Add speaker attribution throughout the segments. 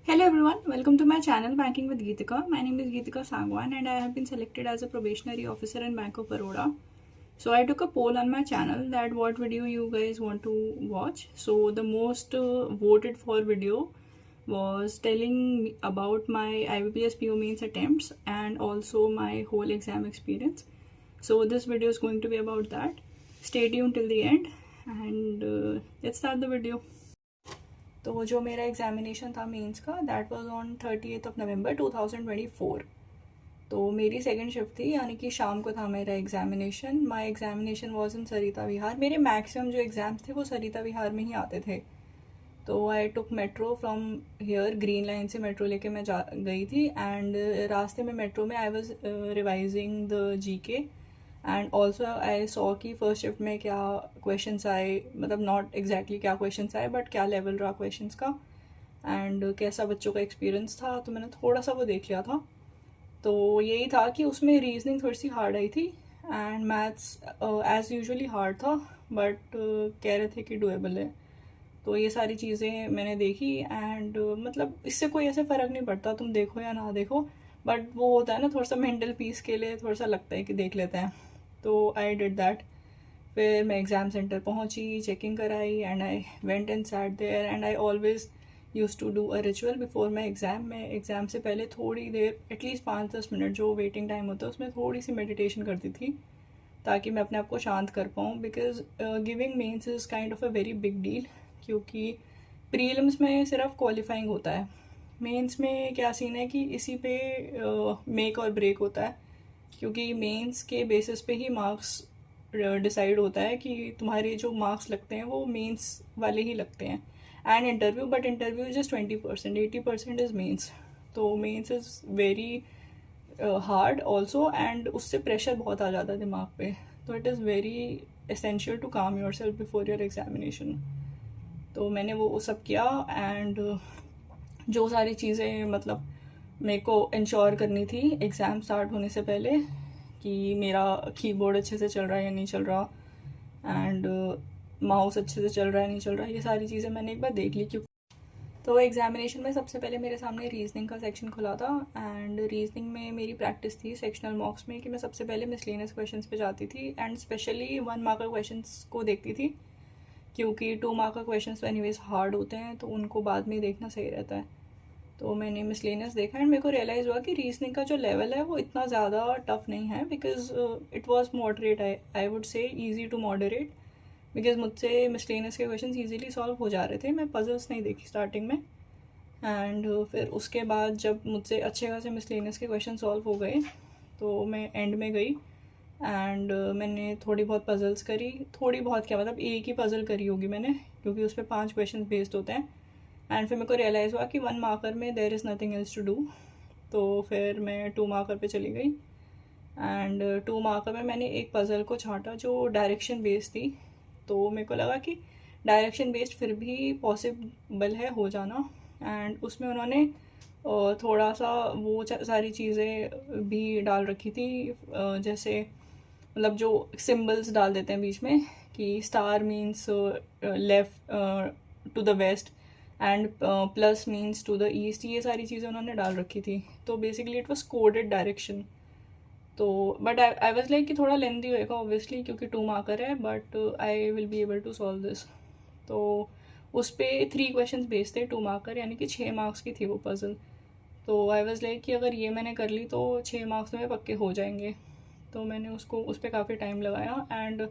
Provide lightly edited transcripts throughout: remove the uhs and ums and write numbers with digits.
Speaker 1: Hello everyone, welcome to my channel Banking with Geetika. My name is Geetika Sangwan and I have been selected as a probationary officer in Bank of Baroda. So I took a poll on my channel that what video you guys want to watch. So the most voted for video was telling me about my IBPS PO mains attempts and also my whole exam experience. So this video is going to be about that. Stay tuned till the end and let's start the video. तो जो मेरा examination था mains का that was on 30th of November 2024. तो मेरी second shift थी, यानी कि शाम को था मेरा examination. My examination was in Sarita Vihar. मेरे मैक्सिमम जो एग्ज़ाम्स थे वो सरिता विहार में ही आते थे. तो I took metro from here. Green line से मेट्रो लेके मैं गई थी एंड रास्ते में मेट्रो में I was revising the GK and also I saw कि फर्स्ट शिफ्ट में क्या क्वेश्चंस आए, मतलब नॉट एग्जैक्टली क्या क्वेश्चंस आए बट क्या लेवल रहा क्वेश्चंस का एंड कैसा बच्चों का एक्सपीरियंस था. तो मैंने थोड़ा सा वो देख लिया था. तो यही था कि उसमें रीजनिंग थोड़ी सी हार्ड आई थी and maths as usually hard था बट कह रहे थे कि डुएबल है. तो ये सारी चीज़ें मैंने देखी एंड मतलब इससे कोई ऐसे फ़र्क नहीं पड़ता तुम देखो या ना देखो, बट वो होता है ना थोड़ा सा मेंटल पीस के लिए थोड़ा सा लगता है कि देख लेते हैं. तो आई डिड दैट. फिर मैं एग्ज़ाम सेंटर पहुंची, चेकिंग कराई and I went and sat there and I always use to do a ritual before my exam. मैं एग्ज़ाम से पहले थोड़ी देर एटलीस्ट 5-10 मिनट जो वेटिंग टाइम होता है उसमें थोड़ी सी मेडिटेशन करती थी ताकि मैं अपने आप को शांत कर पाऊँ. Because giving mains is kind of a very big deal, क्योंकि प्रीलिम्स में सिर्फ क्वालिफाइंग होता है. मेंस में क्या सीन है कि इसी पे मेक और ब्रेक होता है, क्योंकि मेंस के बेसिस पे ही मार्क्स डिसाइड होता है कि तुम्हारे जो मार्क्स लगते हैं वो मेंस वाले ही लगते हैं and interview. But interview is just 20%, 80% is mains. तो mains is very hard also and उससे प्रेशर बहुत आ जाता है दिमाग पे. तो it is very essential to calm yourself before your examination. तो मैंने वो सब किया एंड जो सारी चीज़ें मतलब मेरे को इंश्योर करनी थी एग्ज़ाम स्टार्ट होने से पहले कि मेरा कीबोर्ड अच्छे से चल रहा है या नहीं चल रहा एंड माउस अच्छे से चल रहा है नहीं चल रहा, ये सारी चीज़ें मैंने एक बार देख ली. क्यों तो एग्जामिनेशन में सबसे पहले मेरे सामने रीजनिंग का सेक्शन खुला था एंड रीजनिंग में मेरी प्रैक्टिस थी सेक्शनल मॉक्स में कि मैं सबसे पहले मिसलेनियस क्वेश्चंस पे जाती थी एंड स्पेशली 1 मार्कर क्वेश्चंस को देखती थी, क्योंकि 2 मार्कर क्वेश्चंस तो एनीवेज हार्ड होते हैं तो उनको बाद में देखना सही रहता है. तो मैंने मिसलेनियस देखा एंड मेरे को रियलाइज़ हुआ कि रीजनिंग का जो लेवल है वो इतना ज़्यादा टफ नहीं है. Because it was moderate, I would say easy to moderate. Because मुझसे मिसलेनियस के क्वेश्चन ईजीली सॉल्व हो जा रहे थे. मैं पजल्स नहीं देखी स्टार्टिंग में एंड फिर उसके बाद जब मुझसे अच्छे खासे मिसलेनियस के क्वेश्चन सॉल्व हो गए तो मैं एंड में गई एंड मैंने थोड़ी बहुत पजल्स करी. थोड़ी बहुत क्या, मतलब एक ही पज़ल करी होगी मैंने, क्योंकि उस पर 5 क्वेश्चन बेस्ड होते हैं. एंड फिर मेरे को रियलाइज़ हुआ कि 1 मार्कर में there is nothing else to do. तो फिर मैं 2 मार्कर पे चली गई एंड 2 मार्कर में मैंने एक पज़ल को छांटा जो डायरेक्शन बेस्ड थी. तो मेरे को लगा कि डायरेक्शन बेस्ड फिर भी पॉसिबल है हो जाना एंड उसमें उन्होंने थोड़ा सा वो सारी चीज़ें भी डाल रखी थी, जैसे मतलब जो सिंबल्स डाल देते हैं बीच में कि star means left to the west and plus means to the east, ये सारी चीज़ें उन्होंने डाल रखी थी. तो basically it was coded direction. तो बट आई वाज लाइक कि थोड़ा लेंदी होएगा ऑब्वियसली क्योंकि 2 मार्कर है, but I will be able to solve this. तो उस पर 3 क्वेश्चन बेस्ड थे 2 मार्कर, यानी कि 6 मार्क्स की थी वो पज़ल. तो आई वाज लाइक कि अगर ये मैंने कर ली तो 6 मार्क्स में पक्के हो जाएंगे. तो मैंने उसको उस पर काफ़ी टाइम लगाया एंड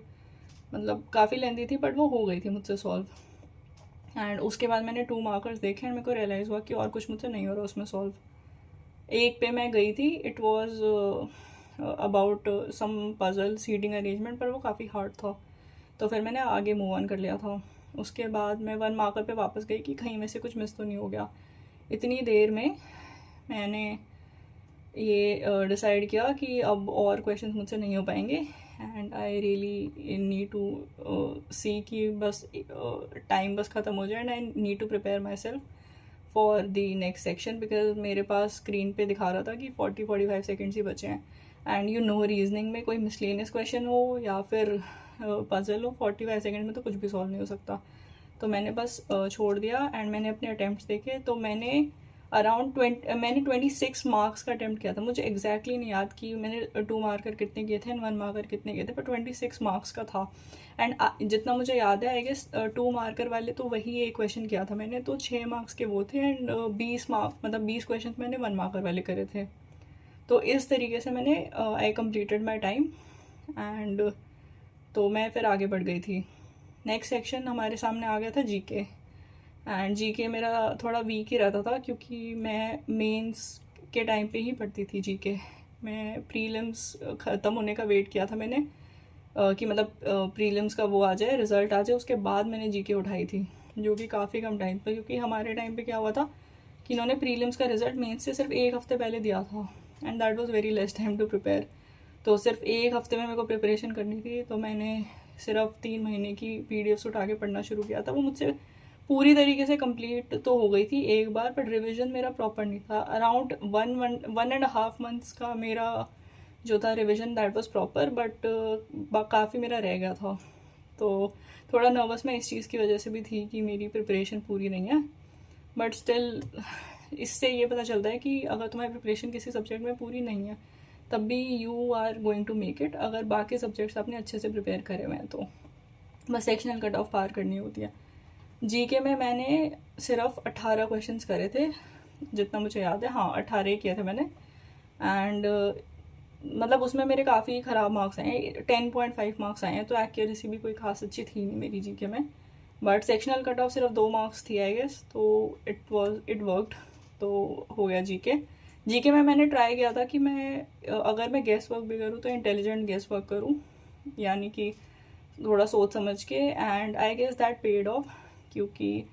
Speaker 1: मतलब काफ़ी लेंदी थी बट वो हो गई थी मुझसे सॉल्व. एंड उसके बाद मैंने 2 मार्कर्स देखे एंड मेरे को रियलाइज़ हुआ कि और कुछ मुझसे नहीं हो रहा उसमें सॉल्व. एक पे मैं गई थी, it was about some puzzle seating arrangement, पर वो काफ़ी हार्ड था. तो फिर मैंने आगे मूव ऑन कर लिया था. उसके बाद मैं 1 मार्कर पे वापस गई कि कहीं में से कुछ मिस तो नहीं हो गया. इतनी देर में मैंने ये डिसाइड किया कि अब और क्वेश्चंस मुझसे नहीं हो पाएंगे and I really need to see कि बस टाइम बस ख़त्म हो जाए and I need to prepare myself for the next section. Because मेरे पास स्क्रीन पे दिखा रहा था कि 40-45 सेकेंड्स ही बचे हैं एंड यू नो रीजनिंग में कोई मिसलेनियस क्वेश्चन हो या फिर पजल हो, 45 सेकेंड में तो कुछ भी सॉल्व नहीं हो सकता. तो मैंने बस छोड़ दिया एंड मैंने अपने अटैम्प्ट्स देखे. तो मैंने अराउंड 20, मैंने 26 मार्क्स का अटैम्प्ट किया था। मुझे एग्जैक्टली नहीं याद कि मैंने 2 मार्कर कितने किए थे एंड 1 मार्कर कितने किए थे, पर 26 मार्क्स का था। एंड जितना मुझे याद है आई गेस 2 मार्कर वाले तो वही एक क्वेश्चन किया था मैंने, तो 6 मार्क्स के वो थे एंड 20 मार्क्स मतलब 20 क्वेश्चन मैंने 1 मार्कर वाले करे थे। तो इस तरीके से मैंने I completed my time and तो मैं फिर आगे बढ़ गई थी। नेक्स्ट सेक्शन हमारे सामने आ गया था जीके, एंड जीके मेरा थोड़ा वीक ही रहता था क्योंकि मैं मेंस के टाइम पे ही पढ़ती थी जीके। मैं प्रीलिम्स ख़त्म होने का वेट किया था मैंने कि मतलब प्रीलिम्स का वो आ जाए, रिज़ल्ट आ जाए, उसके बाद मैंने जीके उठाई थी, जो कि काफ़ी कम टाइम पर, क्योंकि हमारे टाइम पे क्या हुआ था कि इन्होंने प्रीलिम्स का रिज़ल्ट मेंस से सिर्फ 1 हफ़्ते पहले दिया था and that was very less time to prepare. तो सिर्फ 1 हफ़्ते में मेरे को प्रिपरेशन करनी थी, तो मैंने सिर्फ 3 महीने की पीडीएफ्स उठा के पढ़ना शुरू किया था। वो मुझसे पूरी तरीके से कंप्लीट तो हो गई थी एक बार, बट रिवीजन मेरा प्रॉपर नहीं था। अराउंड 1.5 मंथ्स का मेरा जो था revision that was proper, but काफ़ी मेरा रह गया था। तो थोड़ा नर्वस मैं इस चीज़ की वजह से भी थी कि मेरी प्रिपरेशन पूरी नहीं है, बट स्टिल इससे ये पता चलता है कि अगर तुम्हारी प्रिपरेशन किसी सब्जेक्ट में पूरी नहीं है तब भी you are going to make it, अगर बाकी सब्जेक्ट्स आपने अच्छे से प्रिपेयर करे हुए हैं तो। बस सेक्शनल कट ऑफ पार करनी होती है। जीके में मैंने सिर्फ 18 क्वेश्चंस करे थे जितना मुझे याद है, हाँ 18 किए थे मैंने। एंड मतलब उसमें मेरे काफ़ी ख़राब मार्क्स आए हैं, 10.5 मार्क्स आए हैं, तो एक्यूरेसी भी कोई खास अच्छी थी नहीं मेरी जीके में। बट सेक्शनल कट ऑफ सिर्फ 2 मार्क्स थी आई गेस, तो इट वर्कड, तो हो गया जीके। जीके में मैंने ट्राई किया था कि मैं अगर मैं गेस वर्क भी करूँ तो इंटेलिजेंट गेस वर्क करूँ, यानी कि थोड़ा सोच समझ के, and I guess that paid off, क्योंकि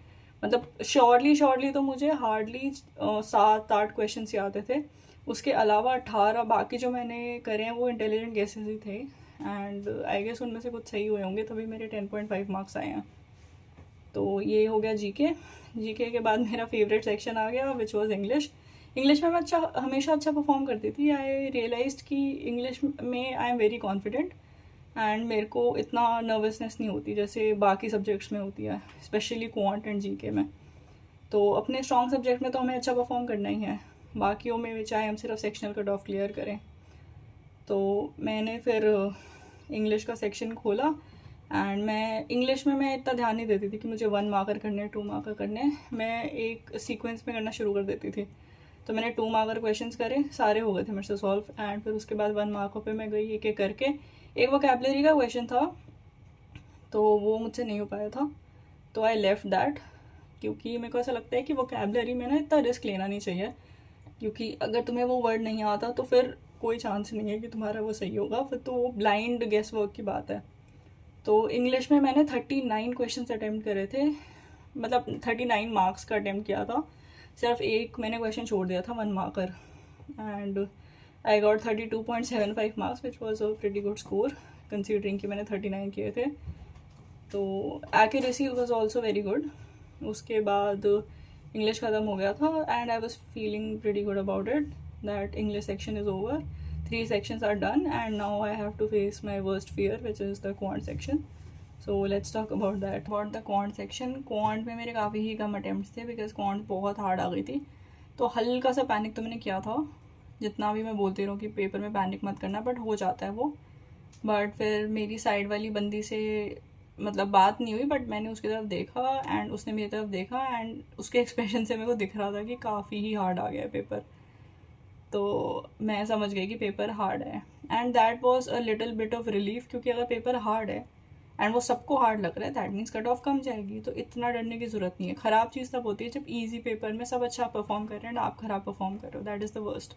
Speaker 1: मतलब श्योरली तो मुझे हार्डली 7-8 क्वेश्चन याद थे, उसके अलावा 18 बाकी जो मैंने करे हैं वो इंटेलिजेंट गेसेस ही थे, एंड आई गेस उनमें से कुछ सही हुए होंगे तभी मेरे 10.5 मार्क्स आए हैं। तो ये हो गया जीके। जीके के बाद मेरा फेवरेट सेक्शन आ गया विच वॉज इंग्लिश। इंग्लिश में मैं हमेशा अच्छा परफॉर्म करती थी। आई रियलाइज्ड कि इंग्लिश में I am very confident and मेरे को इतना नर्वसनेस नहीं होती जैसे बाकी सब्जेक्ट्स में होती है, स्पेशली क्वांट एंड जीके में। तो अपने स्ट्रॉन्ग सब्जेक्ट में तो हमें अच्छा परफॉर्म करना ही है, बाकियों में चाहे हम सिर्फ सेक्शनल कट ऑफ क्लियर करें। तो मैंने फिर इंग्लिश का सेक्शन खोला एंड मैं इंग्लिश में मैं इतना ध्यान नहीं देती थी कि मुझे 1 मार्कर करने 2 मार्कर करने, मैं एक सीक्वेंस में करना शुरू कर देती थी। तो मैंने 2 मार्कर क्वेश्चंस करे, सारे हो गए थे मेरे से सॉल्व, एंड फिर उसके बाद 1 मार्कों पे मैं गई एक एक करके। एक वोकैबुलरी का क्वेश्चन था तो वो मुझसे नहीं हो पाया था, तो आई लेफ्ट दैट, क्योंकि मेरे को ऐसा लगता है कि वोकैबुलरी में ना इतना रिस्क लेना नहीं चाहिए, क्योंकि अगर तुम्हें वो वर्ड नहीं आता तो फिर कोई चांस नहीं है कि तुम्हारा वो सही होगा, फिर तो वो ब्लाइंड गेस वर्क की बात है। तो इंग्लिश में मैंने 39 क्वेश्चन अटैम्प्ट करे थे, मतलब 39 मार्क्स का अटैम्प्ट किया था, सिर्फ एक मैंने क्वेश्चन छोड़ दिया था 1 marker, and I got 32.75 marks which was a pretty good score considering कि मैंने 39 किए थे। तो accuracy was also very good. उसके बाद इंग्लिश ख़त्म हो गया था and I was feeling pretty good about it that English section is over, 3 sections are done and now I have to face my worst fear which is the quant section. So let's talk about that. About the quant section, quant में मेरे काफ़ी ही कम attempts थे because quant बहुत hard आ गई थी, तो हल्का सा पैनिक तो मैंने किया था। जितना भी मैं बोलती रहूँ कि पेपर में पैनिक मत करना, बट हो जाता है वो। बट फिर मेरी साइड वाली बंदी से मतलब बात नहीं हुई, बट मैंने उसकी तरफ देखा एंड उसने मेरी तरफ देखा एंड उसके एक्सप्रेशन से मेरे को दिख रहा था कि काफ़ी ही हार्ड आ गया है पेपर। तो मैं समझ गई कि पेपर हार्ड है and that was a little bit of relief, क्योंकि अगर पेपर हार्ड है एंड वो सबको हार्ड लग रहा है दैट मीन्स कट ऑफ कम जाएगी, तो इतना डरने की ज़रूरत नहीं है। ख़राब चीज़ तब होती है जब इजी पेपर में सब अच्छा परफॉर्म कर रहे हैं एंड आप ख़राब परफॉर्म कर रहे हो, दैट इज़ द वर्स्ट।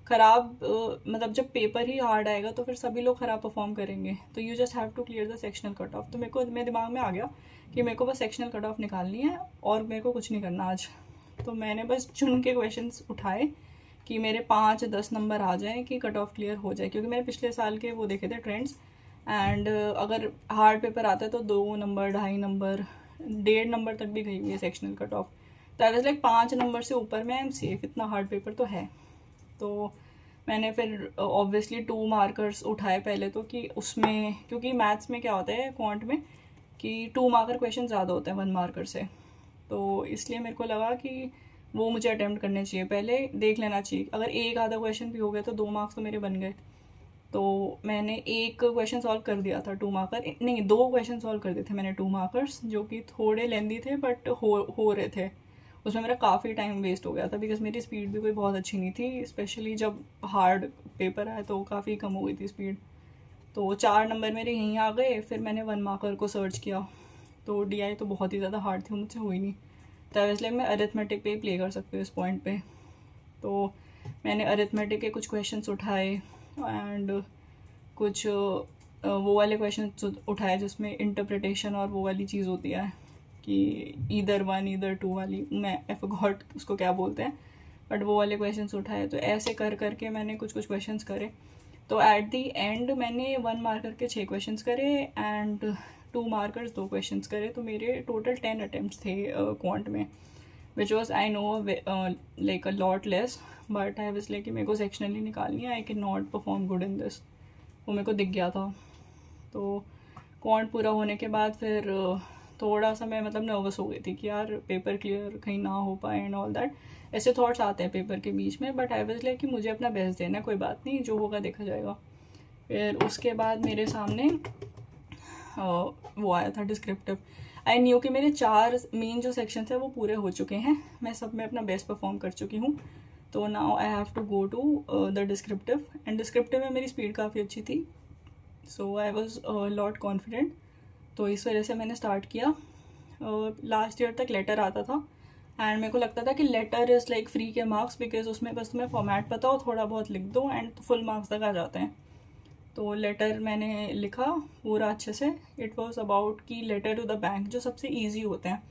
Speaker 1: ख़राब मतलब जब पेपर ही हार्ड आएगा तो फिर सभी लोग ख़राब परफॉर्म करेंगे, तो you just have to clear the sectional cut off. तो मेरे दिमाग में आ गया कि मेरे को बस सेक्शनल कट ऑफ निकालनी है और मेरे को कुछ नहीं करना आज। तो मैंने बस चुन के क्वेश्चन उठाए कि मेरे 5-10 नंबर आ जाएं कि कट ऑफ क्लियर हो जाए, क्योंकि मैंने पिछले साल के वो देखे थे ट्रेंड्स, एंड अगर हार्ड पेपर आता है तो 2 नंबर 2.5 नंबर 1.5 नंबर तक भी गई हुई है सेक्शनल कट ऑफ। तो आई वाज लाइक 5 नंबर से ऊपर में आई एम सेफ, इतना हार्ड पेपर तो है। तो मैंने फिर ऑब्वियसली 2 मार्कर्स उठाए पहले तो, कि उसमें क्योंकि मैथ्स में क्या होता है क्वांट में कि 2 मार्कर क्वेश्चन ज़्यादा होते हैं 1 मार्कर से, तो इसलिए मेरे को लगा कि वो मुझे अटैम्प्ट करने चाहिए, पहले देख लेना चाहिए। अगर एक आधा क्वेश्चन भी हो गया तो 2 मार्क्स तो मेरे बन गए। तो मैंने एक क्वेश्चन सॉल्व कर दिया था 2 मार्कर, नहीं 2 क्वेश्चन सॉल्व कर दिए थे मैंने 2 मार्कर्स, जो कि थोड़े लेंदी थे बट हो रहे थे। उसमें मेरा काफ़ी टाइम वेस्ट हो गया था बिकॉज मेरी स्पीड भी कोई बहुत अच्छी नहीं थी, स्पेशली जब हार्ड पेपर आए तो काफ़ी कम हो गई थी स्पीड। तो 4 नंबर मेरे यहीं आ गए। फिर मैंने 1 मार्कर को सर्च किया तो DI तो बहुत ही ज़्यादा हार्ड थी, मुझसे हुई नहीं, तो इसलिए मैं अरिथमेटिक पे ही प्ले कर सकती हूँ इस पॉइंट पे। तो मैंने अरिथमेटिक के कुछ क्वेश्चंस उठाए एंड कुछ वो वाले क्वेश्चन उठाए जिसमें इंटरप्रिटेशन और वो वाली चीज़ होती है कि ईदर 1 ईदर 2 वाली, मैं आई फॉरगॉट उसको क्या बोलते हैं, बट वो वाले क्वेश्चंस उठाए। तो ऐसे कर करके मैंने कुछ कुछ क्वेश्चंस करे। तो एट दी एंड मैंने 1 मार्कर के 6 क्वेश्चंस करे एंड 2 मार्कर्स 2 क्वेश्चंस करे। तो मेरे टोटल 10 अटैम्प्ट्स थे क्वांट में, which was I know like a lot less, but I was like मेरे को सेक्शनली निकालनी है, I can not perform good in this, वो मेरे को दिख गया था। तो क्वांट पूरा होने के बाद फिर थोड़ा सा मैं मतलब नर्वस हो गई थी कि यार पेपर क्लियर कहीं ना हो पाए एंड ऑल दैट, ऐसे थॉट्स आते हैं पेपर के बीच में। बट आई वाज लाइक कि मुझे अपना बेस्ट देना है, कोई बात नहीं, जो होगा देखा जाएगा। फिर उसके बाद मेरे सामने वो आया था डिस्क्रिप्टिव। आई न्यू कि मेरे 4 मेन जो सेक्शन है वो पूरे हो चुके हैं, मैं सब में अपना बेस्ट परफॉर्म कर चुकी हूँ। तो now I have to go to the descriptive, and descriptive में मेरी स्पीड काफ़ी अच्छी थी, so I was lot confident. तो इस वजह से मैंने स्टार्ट किया। लास्ट ईयर तक लेटर आता था एंड मेरे को लगता था कि लेटर इज़ लाइक फ्री के मार्क्स, बिकॉज उसमें बस तुम्हें फॉर्मेट पता हो, थोड़ा बहुत लिख दो एंड फुल मार्क्स तक आ जाते हैं। तो लेटर मैंने लिखा पूरा अच्छे से। इट वॉज अबाउट कि लेटर टू द बैंक, जो सबसे ईजी होते हैं।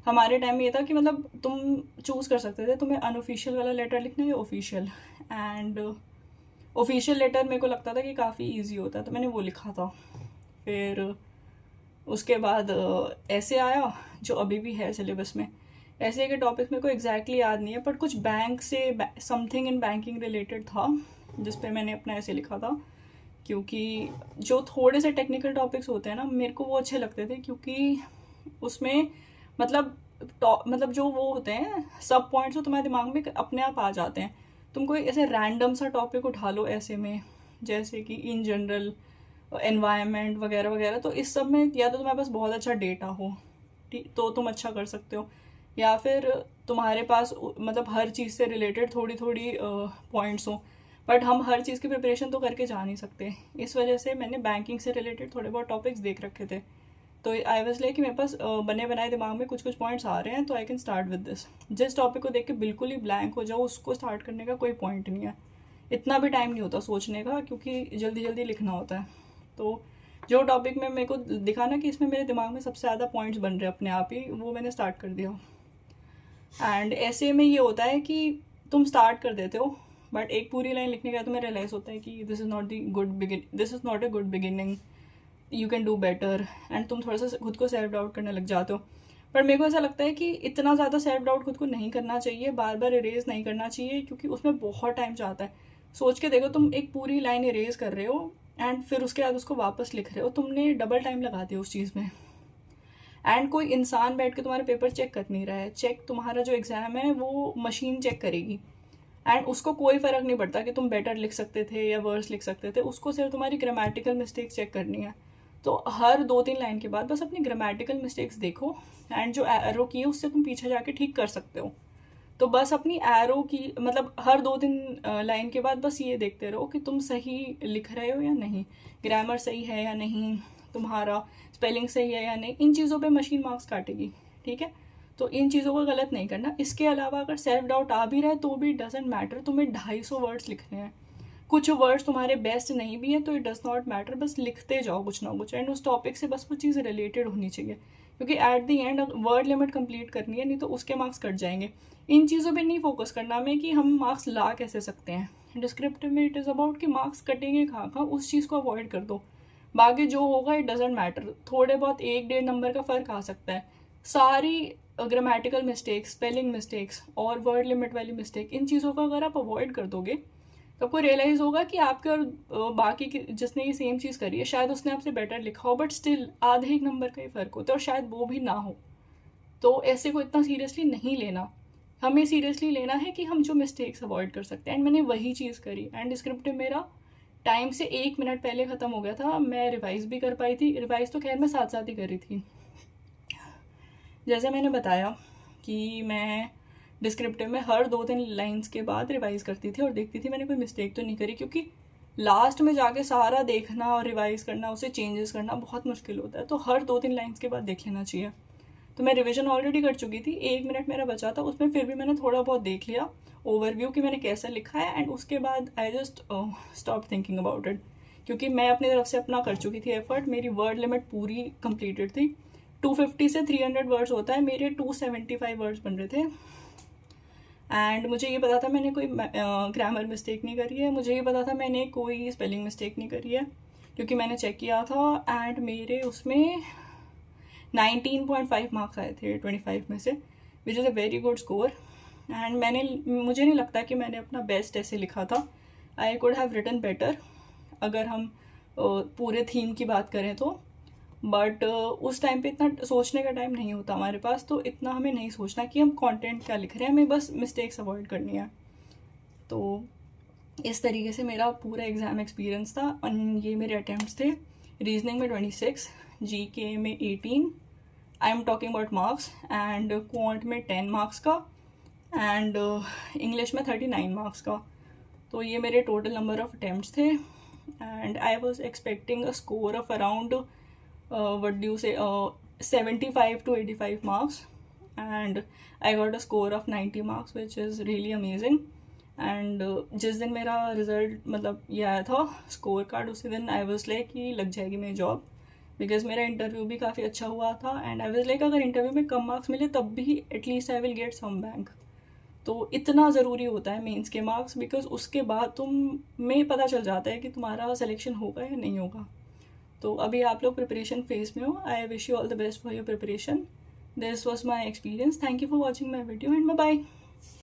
Speaker 1: हमारे टाइम में ये था कि मतलब तुम चूज़ कर सकते थे तुम्हें अनऑफिशियल वाला लेटर लिखना है या ऑफिशियल, एंड ऑफिशियल लेटर मेरे को लगता था कि काफ़ी इजी होता है, तो मैंने वो लिखा था। फिर उसके बाद ऐसे आया जो अभी भी है सिलेबस में। ऐसे के टॉपिक मेरे को एग्जैक्टली याद नहीं है, बट कुछ बैंक से समथिंग इन बैंकिंग रिलेटेड था जिस पे मैंने अपना ऐसे लिखा था। क्योंकि जो थोड़े से टेक्निकल टॉपिक्स होते हैं ना, मेरे को वो अच्छे लगते थे, क्योंकि उसमें मतलब जो वो होते हैं सब पॉइंट्स, वो तुम्हारे दिमाग में अपने आप आ जाते हैं। तुम कोई ऐसे रैंडम सा टॉपिक उठा लो ऐसे में, जैसे कि इन जनरल एनवायरनमेंट वगैरह वगैरह, तो इस सब में या तो तुम्हारे पास बहुत अच्छा डेटा हो, ठीक, तो तुम अच्छा कर सकते हो, या फिर तुम्हारे पास मतलब हर चीज़ से रिलेटेड थोड़ी थोड़ी पॉइंट्स हो। बट हम हर चीज़ की प्रिपरेशन तो करके जा नहीं सकते, इस वजह से मैंने बैंकिंग से रिलेटेड थोड़े बहुत टॉपिक्स देख रखे थे। तो आई वाज लाइक कि मेरे पास बने बनाए दिमाग में कुछ कुछ पॉइंट्स आ रहे हैं, तो I can start with this. जिस टॉपिक को देख के बिल्कुल ही ब्लैंक हो जाओ, उसको स्टार्ट करने का कोई पॉइंट नहीं है, इतना भी टाइम नहीं होता सोचने का, क्योंकि जल्दी जल्दी लिखना होता है। तो जो टॉपिक में मेरे को दिखा ना कि इसमें मेरे दिमाग में सबसे ज़्यादा पॉइंट्स बन रहे हैं अपने आप ही, वो मैंने स्टार्ट कर दिया। एंड ऐसे में ये होता है कि तुम स्टार्ट कर देते हो, बट एक पूरी लाइन लिखने के बाद तुम्हें रियलाइज़ होता है कि this is not a good beginning, you can do better, and तुम थोड़ा सा खुद को सेल्फ डाउट करने लग जाते हो। पर मेरे को ऐसा लगता है कि इतना ज़्यादा सेल्फ डाउट खुद को नहीं करना चाहिए, बार बार इरेज नहीं करना चाहिए, क्योंकि उसमें बहुत टाइम जाता है। सोच के देखो, तुम एक पूरी लाइन इरेज कर रहे हो एंड फिर उसके बाद उसको वापस लिख रहे हो, तुमने डबल टाइम लगा दिया उस चीज़ में। एंड कोई इंसान बैठ के तुम्हारे पेपर चेक कर नहीं रहा है, चेक तुम्हारा जो एग्ज़ाम है वो मशीन चेक करेगी, एंड उसको कोई फ़र्क नहीं पड़ता कि तुम बेटर लिख सकते थे या वर्स लिख सकते थे, उसको सिर्फ तुम्हारी ग्रामेटिकल मिस्टेक चेक करनी है। तो हर 2-3 लाइन के बाद बस अपनी ग्रामेटिकल मिस्टेक्स देखो, एंड जो एरो की है उससे तुम पीछे जाके ठीक कर सकते हो। तो बस अपनी एरो की मतलब हर 2-3 लाइन के बाद बस ये देखते रहो कि तुम सही लिख रहे हो या नहीं, ग्रामर सही है या नहीं, तुम्हारा स्पेलिंग सही है या नहीं। इन चीज़ों पे मशीन मार्क्स काटेगी, ठीक है। तो इन चीज़ों को गलत नहीं करना। इसके अलावा अगर सेल्फ डाउट आ भी रहा है तो भी डजेंट मैटर, तुम्हें 250 वर्ड्स लिखने हैं, कुछ वर्ड्स तुम्हारे बेस्ट नहीं भी है तो इट डज नॉट मैटर, बस लिखते जाओ कुछ ना कुछ, एंड उस टॉपिक से बस वो चीज़ रिलेटेड होनी चाहिए, क्योंकि at the and word limit complete करनी है, नहीं तो उसके मार्क्स कट जाएंगे। इन चीज़ों पे नहीं फोकस करना में कि हम मार्क्स ला कैसे सकते हैं। डिस्क्रिप्टिव में इट इज़ अबाउट कि मार्क्स कटेंगे कहाँ कहाँ, उस चीज़ को अवॉइड कर दो, बाकी जो होगा इट डजेंट मैटर। थोड़े बहुत 1-1.5 नंबर का फ़र्क आ सकता है। सारी ग्रामेटिकल मिस्टेक्स, स्पेलिंग मिस्टेक्स और वर्ड लिमिट वाली मिस्टेक, इन चीज़ों को अगर आप अवॉइड कर दोगे तो आपको रियलाइज़ होगा कि आपके और बाकी की जिसने ये सेम चीज़ करी है शायद उसने आपसे बेटर लिखा हो, बट स्टिल आधे 1 नंबर का ही फ़र्क होता है, और शायद वो भी ना हो। तो ऐसे को इतना सीरियसली नहीं लेना। हमें सीरियसली लेना है कि हम जो मिस्टेक्स अवॉइड कर सकते हैं, एंड मैंने वही चीज़ करी। एंड डिस्क्रिप्टिव मेरा टाइम से 1 मिनट पहले ख़त्म हो गया था। मैं रिवाइज़ भी कर पाई थी, रिवाइज़ तो खैर मैं साथ साथ ही कर रही थी। जैसे मैंने बताया कि मैं डिस्क्रिप्टिव में हर 2-3 लाइन्स के बाद रिवाइज़ करती थी और देखती थी मैंने कोई मिस्टेक तो नहीं करी, क्योंकि लास्ट में जाके सारा देखना और रिवाइज़ करना, उसे चेंजेस करना बहुत मुश्किल होता है। तो हर 2-3 लाइन्स के बाद देख लेना चाहिए। तो मैं रिवीजन ऑलरेडी कर चुकी थी, 1 मिनट मेरा बचा था, उसमें फिर भी मैंने थोड़ा बहुत देख लिया ओवरव्यू कि मैंने कैसा लिखा है, एंड उसके बाद I just stop thinking about it, क्योंकि मैं अपनी तरफ से अपना कर चुकी थी एफर्ट। मेरी वर्ड लिमिट पूरी कंप्लीटेड थी। 250 से 300 वर्ड्स होता है, मेरे 275 वर्ड्स बन रहे थे। एंड मुझे ये पता था मैंने कोई ग्रामर मिस्टेक नहीं करी है, मुझे ये पता था मैंने कोई स्पेलिंग मिस्टेक नहीं करी है, क्योंकि मैंने चेक किया था। एंड मेरे उसमें 19.5 मार्क्स आए थे 25 में से, which is a very good score. And मुझे नहीं लगता कि मैंने अपना बेस्ट ऐसे लिखा था। I could have written better अगर हम पूरे थीम की बात करें तो, बट उस टाइम पे इतना सोचने का टाइम नहीं होता हमारे पास, तो इतना हमें नहीं सोचना कि हम कंटेंट क्या लिख रहे हैं, हमें बस मिस्टेक्स अवॉइड करनी है। तो इस तरीके से मेरा पूरा एग्ज़ाम एक्सपीरियंस था। ये मेरे अटैम्प्ट्स थे। रीजनिंग में 26, जीके में 18, I am talking about marks, and quant में 10 मार्क्स का, एंड इंग्लिश में 39 मार्क्स का। तो ये मेरे टोटल नंबर ऑफ अटैम्प्ट्स थे। And I was expecting a score of around what do you say 75 to 85 marks, and I got a score of 90 marks, which is really amazing. And जिस दिन मेरा result मतलब ये आया था score card, उसी दिन आई वाज लाइक कि लग जाएगी मेरी जॉब, बिकॉज मेरा इंटरव्यू भी काफ़ी अच्छा हुआ था। एंड आई वाज लाइक अगर इंटरव्यू में कम मार्क्स मिले तब भी at least I will get some bank. तो इतना ज़रूरी होता है मेंस के मार्क्स, बिकॉज उसके बाद में पता चल जाता है कि तुम्हारा सिलेक्शन होगा या नहीं होगा। तो अभी आप लोग प्रिपरेशन फेज में हो। I wish you all the best for your preparation. This was my experience. Thank you for watching my video, and bye bye.